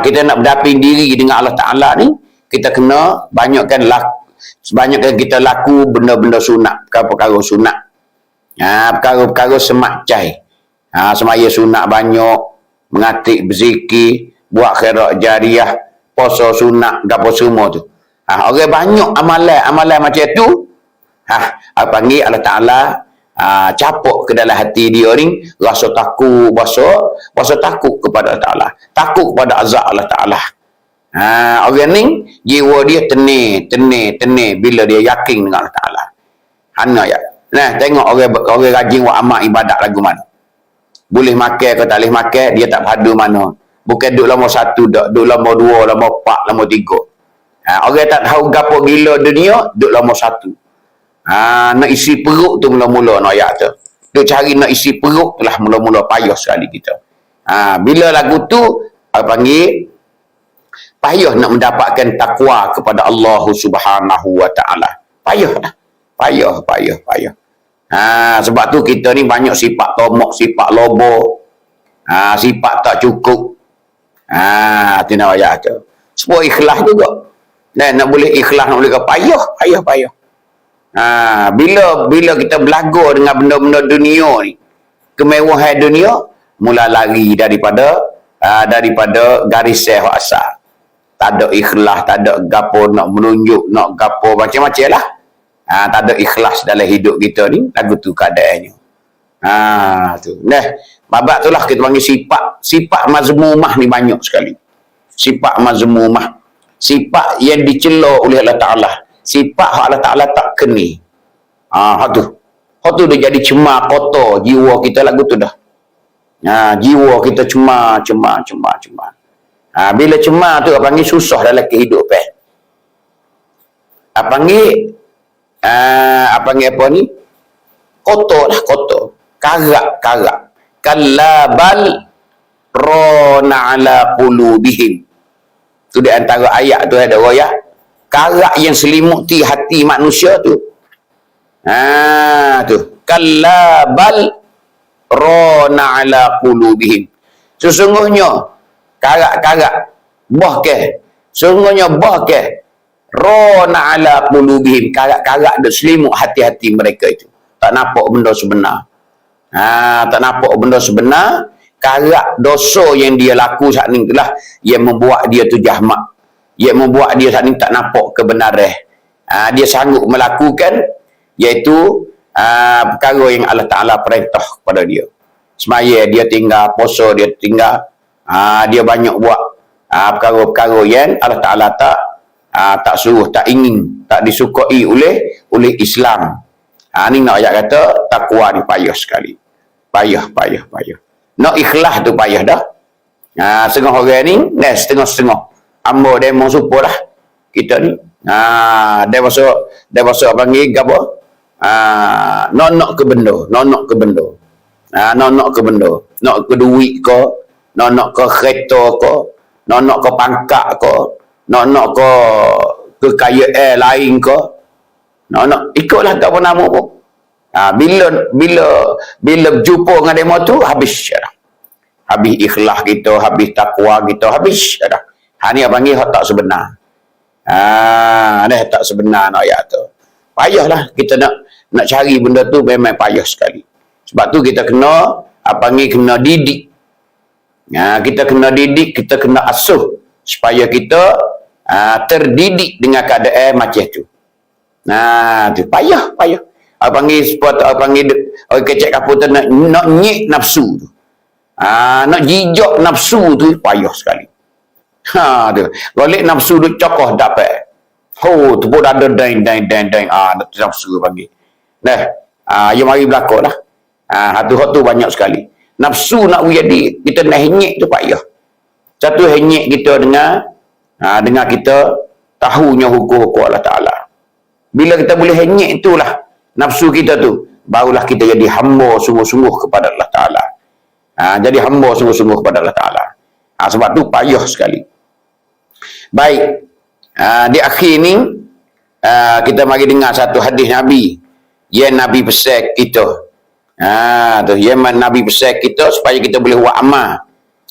kita nak berdaping diri dengan Allah Taala ni, kita kena banyakkan kita laku benda-benda sunat, perkara sunat. Perkara semak cai. Semaya sunat banyak, mengatik berzikir, buat khairat jariah, puasa sunat, gapo semua tu. Orang banyak amalan macam tu, panggil Allah Ta'ala capuk ke dalam hati dia ni rasa takut, rasa takut kepada Allah Ta'ala, takut kepada azab Allah Ta'ala. Orang ni jiwa dia tenir bila dia yakin dengan Allah Ta'ala. Ya. Nah, tengok orang rajin buat amal ibadat lagu mana. Boleh makan ke tak boleh makan, dia tak padu mana. Bukan duduk lama satu, duduk lama dua, lama empat, lama tiga. Orang tak tahu gapo gila dunia, duduk lama satu. Nak isi perut tu mula-mula nak ayat tu. Duk cari nak isi perut lah mula-mula payah sekali kita. Bila lagu tu panggil payah nak mendapatkan takwa kepada Allah Subhanahu wa taala. Payah dah. Payah. Sebab tu kita ni banyak sifat tomok, sifat lobo. Sifat tak cukup. Tu nak ayat tu. Semua ikhlas juga. Dan nak boleh ikhlas, nak boleh payah. Bila kita belagu dengan benda-benda dunia ni, kemewahan dunia, mula lari daripada garis asal. Tak ada ikhlas, tak ada gapo nak menunjuk, nak gapo macam-macam lah. Tak ada ikhlas dalam hidup kita ni, lagu tu keadaannya. Tu. Nah, babak tu lah kita panggil sifat mazmumah ni banyak sekali. Sifat mazmumah. Sifat yang dicela oleh Allah Ta'ala. Sifat Allah Ta'ala tak keni. Hak tu dia jadi cemar kotor jiwa kita lagu tu dah. Jiwa kita cemar. Bila cemar tu panggil susah dalam kehidupan. Panggil apa ni? Kotor. Karak. Kallabal rona ala qulubihim. Tu di antara ayat tu ada ayat karak yang selimuti hati manusia tu. Tu kallabal rona ala qulubihim. Sesungguhnya karak sesungguhnya rona ala qulubihim, karak dah selimut hati-hati mereka itu. Tak nampak benda sebenar. Tak nampak benda sebenar. Karak dosa yang dia laku saat ni itulah yang membuat dia tu jahmak, yang membuat dia saat ni tak nampak kebenaran. Dia sanggup melakukan iaitu perkara yang Allah Ta'ala perintah kepada dia. Semaya dia tinggal, puasa dia tinggal, dia banyak buat perkara-perkara yang Allah Ta'ala tak suruh, tak ingin, tak disukai oleh Islam. Ni nak ayat kata takwa ni payah sekali. Payah. Nak ikhlas tu payah dah. Setengah orang ni, setengah-setengah. Amba demo supo lah. Kita ni. Dia masuk panggil apa? Nak ke benda. Nak ke duit ke, nak ke kereta ke, nak ke pangkat ke, nak ke kekayaan lain ke. Nak ikutlah tak apa nama pun. Bila berjumpa dengan demo tu, habis dah. Habis ikhlas kita, habis takwa kita, habis dah. Ni yang panggil hak tak sebenar. Tak sebenar nak ayat tu. Payahlah kita nak cari benda tu, memang payah sekali. Sebab tu kita kena kena didik. Kita kena didik, kita kena asuh supaya kita terdidik dengan keadaan macam tu. Tu payah. Panggil orang kecek kapur tu nak nyik nafsu tu. Nak jijak nafsu tu payah sekali. Tu. Golek nafsu tu cokoh dapat. Tu pun ada deng. Nafsu panggil. Yang mari berlaku lah. Hak tu banyak sekali. Nafsu nak jadi kita nak henyek tu payah. Satu henyek kita dengan kita tahunya hukum-hukum Allah Ta'ala. Bila kita boleh henyek itulah nafsu kita tu, barulah kita jadi hamba sungguh-sungguh kepada Allah Ta'ala. Jadi hamba sungguh-sungguh kepada Allah Ta'ala. Sebab tu payah sekali. Baik. Di akhir ni kita mari dengar satu hadis Nabi yang Nabi pesan kita. Yang Nabi pesan kita supaya kita boleh buat amal.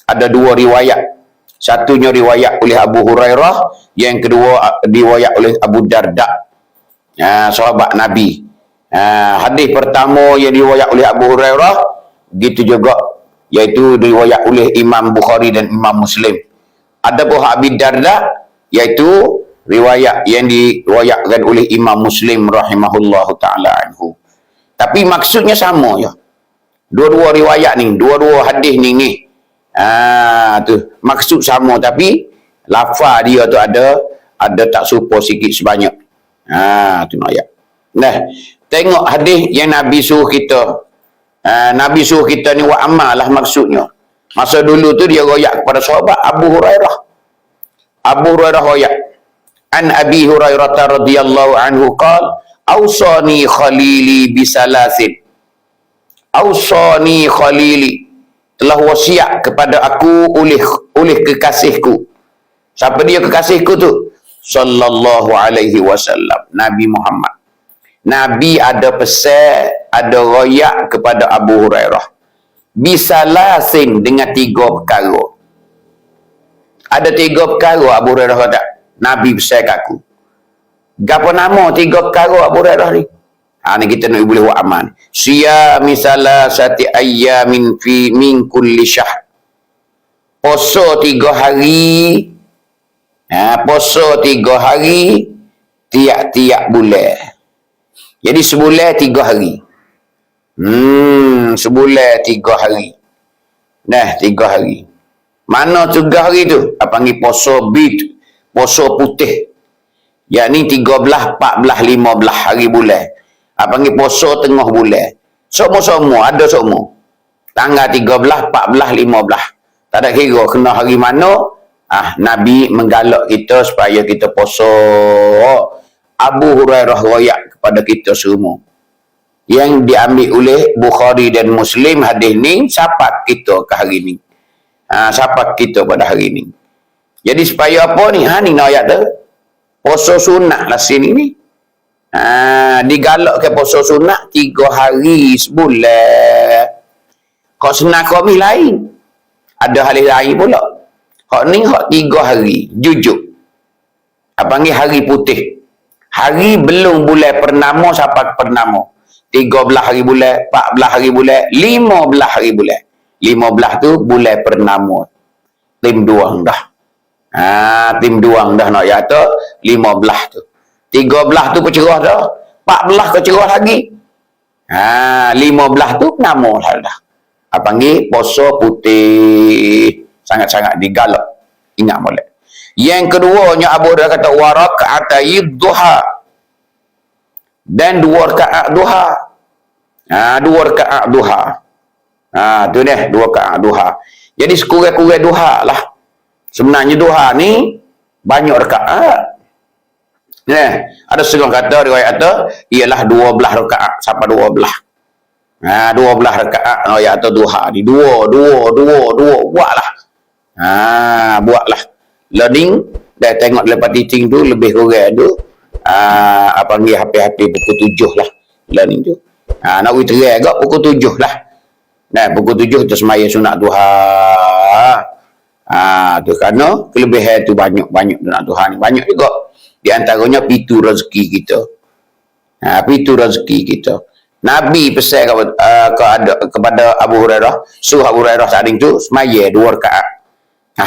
Ada dua riwayat. Satunya riwayat oleh Abu Hurairah, yang kedua riwayat oleh Abu Darda, sahabat Nabi. Hadis pertama yang riwayat oleh Abu Hurairah gitu juga, iaitu riwayat oleh Imam Bukhari dan Imam Muslim. Ada pun Abu Darda, iaitu riwayat yang diriwayatkan oleh Imam Muslim rahimahullahu taala anhu. Tapi maksudnya sama je. Dua-dua riwayat ni, dua-dua hadis ni. Tu maksud sama tapi lafaz dia tu ada tak serupa sikit sebanyak. Tu nak ayat. Nah, tengok hadis yang Nabi suruh kita. Nabi suruh kita ni buat amal lah maksudnya. Masa dulu tu dia royak kepada sahabat Abu Hurairah. Abu Hurairah royak. An Abi Hurairah radhiyallahu anhu qala awsani khalili bisalasin. Awsani khalili, telah wasiat kepada aku oleh kekasihku. Siapa dia kekasihku tu? Sallallahu alaihi wasallam, Nabi Muhammad. Nabi ada pesan, ada royak kepada Abu Hurairah. Bisalasin, dengan 3 perkara. Ada 3 perkara Abu Hurairah kata. Nabi pesan kat aku. Gapo nama 3 perkara Abu Hurairah ni? Ni kita nak boleh buat aman. Siyami salasati ayyamin fi min kulli syahr. Puasa 3 hari. Puasa 3 hari tiap-tiap bulan. Jadi sebulan 3 hari. Sebulan 3 hari. Nah, 3 hari. Mana 3 hari tu? Panggil puasa bid, puasa putih. Yakni 13, 14, 15 hari bulan. Panggil puasa tengah bulan. Semua-semua, ada semua. Tanggal 13, 14, 15. Tak ada kira kena hari mana. Nabi menggalak kita supaya kita puasa. Abu Hurairah royak kepada kita semua. Yang diambil oleh Bukhari dan Muslim hadis ni, siapa kita ke hari ni. Siapa kita pada hari ni. Jadi supaya apa ni? Ni nak ayat tu. Puasa sunat lah sini ni. Digalak ke puasa sunat 3 hari sebulan. Kau sunat kami lain. Ada hari lain pula. Hak ni hak 3 hari. Jujur. Panggil hari putih. Hari belum bulan pernama sampai pernama. 13 hari bulan, 14 hari bulan, 15 hari bulan. 15 tu bulan pernama. Tim duang dah. Tim duang dah nak kata 15 tu. 13 tu pecerah dah. 14 kau cerah lagi. 15 tu nama lah dah. Panggil puasa putih. Sangat-sangat digalak. Ingat boleh. Yang keduanya Abu Hurairah kata wa raka'atayid duha. Dan 2 rakaat duha. 2 rakaat duha. Tu deh 2 rakaat duha. Jadi sekurang-kurang duha lah. Sebenarnya duha ni banyak rakaat. Ada setengah kata riwayat tu ialah 12 rakaat sampai 12. 12 rakaat riwayat tu duha ni. Dua buatlah. Buatlah. Learning dah tengok lepas teaching tu lebih kurang tu panggil HP pukul 7 lah. Learning tu. Nak witri agak pukul 7 lah. Pukul 7 kita semaya sunat duha. Tu kerana kelebihan tu banyak sunat duha ni. Banyak juga. Di antaranya pintu rezeki kita. Pintu rezeki kita. Nabi pesan kepada Abu Hurairah, suruh Abu Hurairah saat itu semaya 2 rakaat.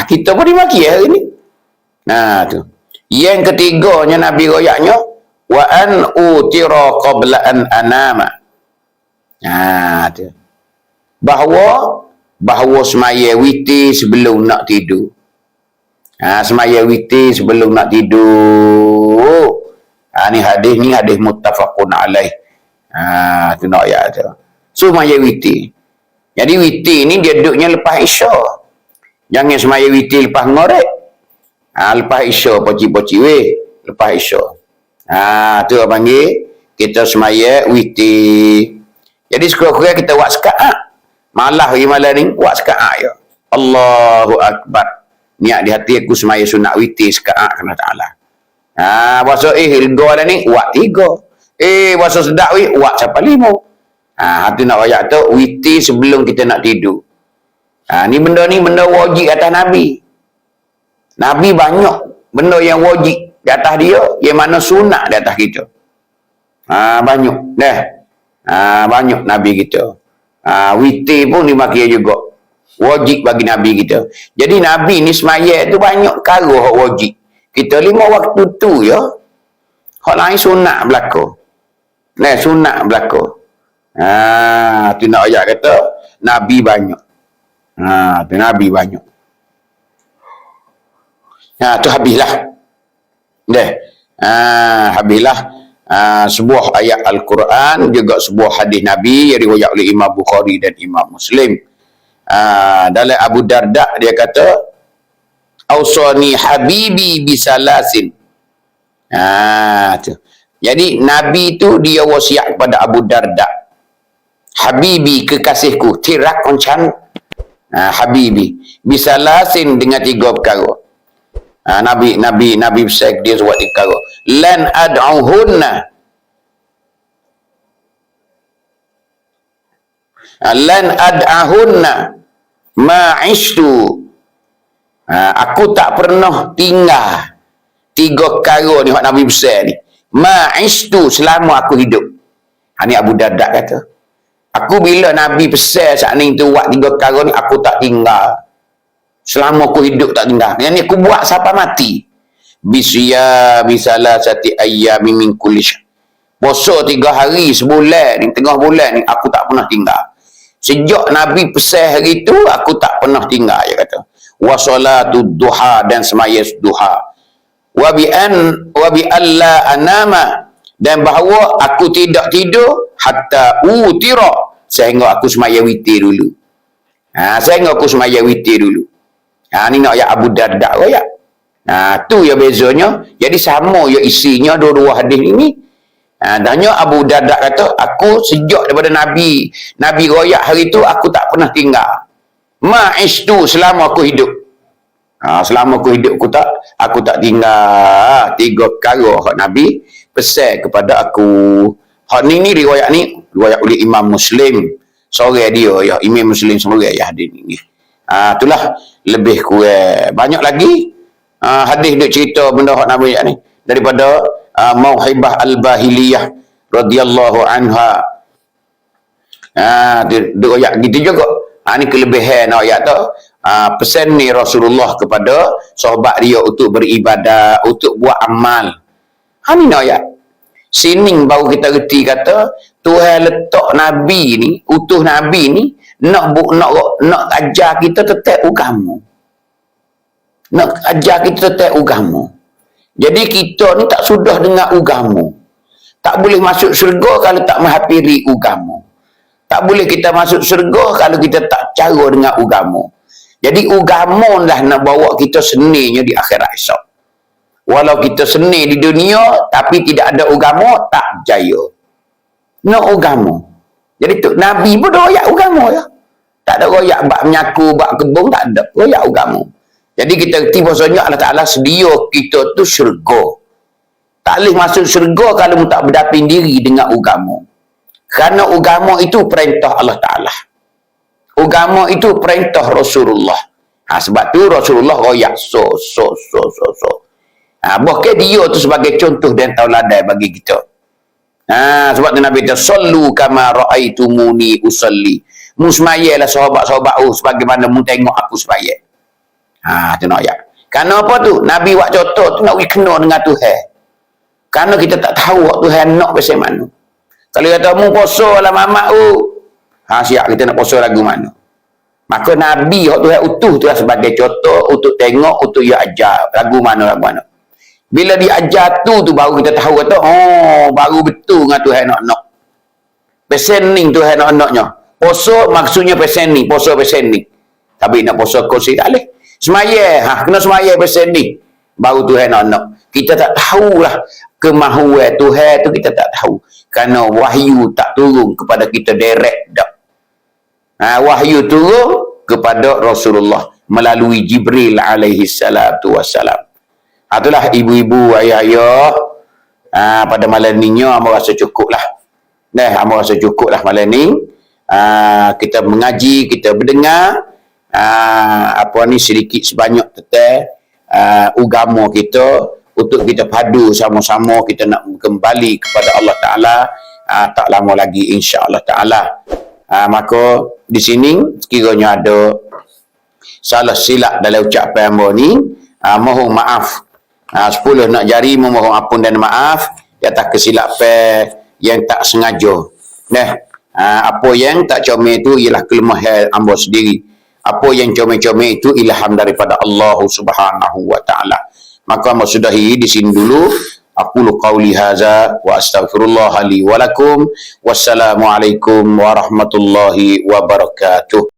Kita pun dimaki hari ni. Tu. Yang ketiganya Nabi royaknya wa an utira qabla an anama. Tu. Bahawa semaya witir sebelum nak tidur. Semaya witir sebelum nak tidur. Ni hadis muttafaqun alaih. Tu nak ayat tu. Semaya witir. Jadi witir ni dia duduknya lepas Isya. Jangan semaya witir lepas ngorek. Lepas Isya poci-poci weh. Lepas Isya. Tu panggil kita semaya witir. Jadi sekurang-kurang kita buat sekaat. Malah hari malam ni buat sekaat ya. Allahu Akbar. Niat di hati aku semaya sunat witir sekaat kerana Ta'ala. Bahasa lega dah ni buat 3. Bahasa sedap buat sampai 5. Hati nak rakyat tu witir sebelum kita nak tidur. Ni benda wajib atas Nabi. Nabi banyak benda yang wajib di atas dia, yang mana sunat di atas kita. Banyak dah. Banyak Nabi kita. Witir pun dimaki juga. Wajib bagi Nabi kita. Jadi Nabi ni semaya tu banyak perkara wajib. Kita 5 waktu tu ya. Hak lain sunat berlaku. Nah, sunat berlaku. Tu nak ayat kata Nabi banyak. Tu Nabi banyak. Tu habislah. Deh. Habislah sebuah ayat Al-Quran, juga sebuah hadis Nabi yang riwayat oleh Imam Bukhari dan Imam Muslim. Dalam Abu Darda dia kata, Ausani habibi bisalasin. Tu. Jadi Nabi tu dia wasiat kepada Abu Darda. Habibi, kekasihku, tirak oncan. Habibi bisalasin, dengan 3 perkara. Nabi besar dia buat 3 perkara. Lan ad'uhunna. Lan ad'ahunna ma'ishtu. Aku tak pernah tinggal 3 perkara ni, hak Nabi besar ni. Ma'ishtu, selama aku hidup. Ni Abu Darda kata. Aku bila Nabi besar saat ni tu buat 3 perkara ni, aku tak tinggal. Selama aku hidup tak tinggal. Yang ni aku buat sampai mati. Bisya bisalah sati ayyami min kulli syahr. Puasa 3 hari sebulan ni, tengah bulan ni, aku tak pernah tinggal. Sejak Nabi pesan hari tu, aku tak pernah tinggal, dia kata. Wa salatud duha, dan semaya duha. Wa bi alla anama, dan bahawa aku tidak tidur hatta utira, sehingga aku semaya witir dulu. Sehingga aku semaya witir dulu. Ni nak ayat Abu Darda ayat. Tu ya bezanya. Jadi sama ya isinya dua-dua hadis ini. Tanya Abu Darda kata, aku sejak daripada Nabi royak hari tu, aku tak pernah tinggal. Ma'ishtu, selama aku hidup. Selama aku hidup, aku tak tinggal 3 perkara hak Nabi pesan kepada aku. Hak ni riwayat oleh Imam Muslim. Sore dia ya, Imam Muslim sore ya hadis ni. Itulah lebih kurang. Banyak lagi hadis duk cerita benda hak Nabi ni daripada Mauhibah Al-Bahiliyah radhiyallahu anha. Duk ayat gitu juga. Ni kelebihan ayat tu. Pesan ni Rasulullah kepada sahabat dia untuk beribadah, untuk buat amal. Ni ayat. Sini baru kita reti kata Tuhan letak Nabi ni, utuh Nabi ni nak ajar kita tetap agama. Nak ajar kita tetap agama. Jadi kita ni tak sudah dengan agama. Tak boleh masuk syurga kalau tak menghapiri agama. Tak boleh kita masuk syurga kalau kita tak cara dengan agama. Jadi agama lah nak bawa kita senirnya di akhirat esok. Walau kita seni di dunia, tapi tidak ada agama, tak jaya. Nak agama. Jadi tu Nabi pun royak agama ya. Tak ada royak bak menyaku, bak kebun, tak ada. Royak agama. Jadi kita reti bahasanya Allah Ta'ala sedia kita tu syurga. Tak boleh masuk syurga kalau tak berdapin diri dengan agama. Kerana agama itu perintah Allah Ta'ala. Agama itu perintah Rasulullah. Sebab tu Rasulullah royak so. Bahkan dia tu sebagai contoh dan tauladan bagi kita. Sebab tu Nabi kata, sallu kama ra'aitumuni usalli. Mu semayalah sahabat-sahabat sebagaimana mu tengok aku semaya. Tu nak ayat. Kerana apa tu? Nabi buat contoh tu nak kena dengan Tuhan. Kerana kita tak tahu Tuhan nak pasal mana. Kalau kata mu puasa lah mamak siap kita nak puasa lagu mana. Maka Nabi Tuhan utuh tu lah sebagai contoh untuk tengok, untuk dia ajar lagu mana. Bila diajar tu baru kita tahu kata, baru betul dengan Tuhan nak. Pesening Tuhan nak-naknya. Puasa maksudnya pesening, puasa pesening. Tapi nak puasa kursi tak boleh. Semaya, kena semaya pesening. Baru Tuhan nak. Kita tak tahulah kemahuan Tuhan tu, kita tak tahu. Kerana wahyu tak turun kepada kita direct dak. Wahyu turun kepada Rasulullah melalui Jibril alaihi salatu wassalam. Itulah ibu-ibu, ayah-ayah, pada malam ni amba rasa cukup lah. Amba rasa cukup lah malam ni. Kita mengaji, kita berdengar, sedikit sebanyak tentang agama kita, untuk kita padu sama-sama, kita nak kembali kepada Allah Ta'ala, tak lama lagi insya-Allah Ta'ala. Maka di sini sekiranya ada salah silap dalam ucapan amba ni, mohon maaf. 10 nak jari memohon ampun dan maaf di atas kesilapan yang tak sengaja. Nah, apa yang tak comel itu ialah kelemahan hamba sendiri. Apa yang comel-comel itu ilham daripada Allah Subhanahu wa taala. Maka hamba sudahi di sini dulu. Aqulu qawli hadza wa astaghfirullah li wa lakum. Wassalamualaikum warahmatullahi wabarakatuh.